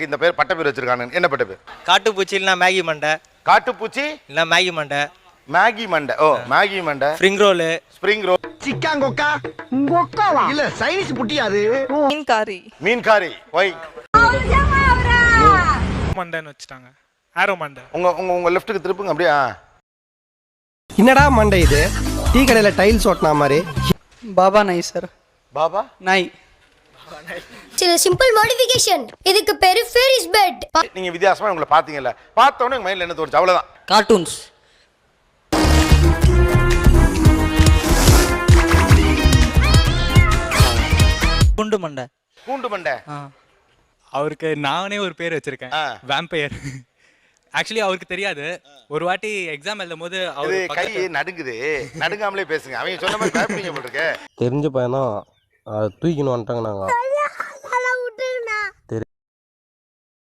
இந்த பேர் பட்ட பேர் வச்சிருக்காங்க. என்ன பட்ட பேர்? காட்டுப்பூச்சி இல்லனா மேகி மண்டை. காட்டுப்பூச்சி இல்ல மேகி மண்டை. மேகி மண்டை. ஓ மேகி மண்டை. Spring roll. Spring roll. சிக்காங்கோக்கா ngokkaவா இல்ல சைனீஸ் புட்டி அது. மீன்காரி. மீன்காரி. ஒய் மண்டைன்னு வச்சிட்டாங்க. ஆரோ மண்டை. உங்க உங்க உங்க லெஃப்ட்க்கு திருப்புங்க அப்படியே. என்னடா மண்டை இது? டீ கடையில டைல்ஸ் ஓட்டனா மாதிரி. பாபா நாய் சார். பாபா நாய். சில சிம்பிள் மாடிஃபிகேஷன். இதுக்கு பேரு ஃபெரிஸ் பெட். நீங்க வித்தியாசமா உங்களை பாத்தீங்கல்ல, பார்த்த உடனே உங்க மைண்ட்ல என்ன தோணுச்சு? அவ்வளவுதான். கார்ட்டூன்ஸ். குண்டு மண்டை. கூண்டு மண்டை. அவருக்கு நானே ஒரு பேர் வச்சிருக்கேன். வேம்பயர். ஆக்சுவலி அவருக்கு தெரியாது. ஒரு வாட்டி எக்ஸாம் எழுதும் போது அவரு கை நடுங்குது. நடுங்காமலே பேசுங்க. அவங்க சொன்ன மாதிரி பயப்படீங்க போல இருக்கு. தெரிஞ்ச பையனா தூக்கின்னு வந்துட்டாங்க நாங்க.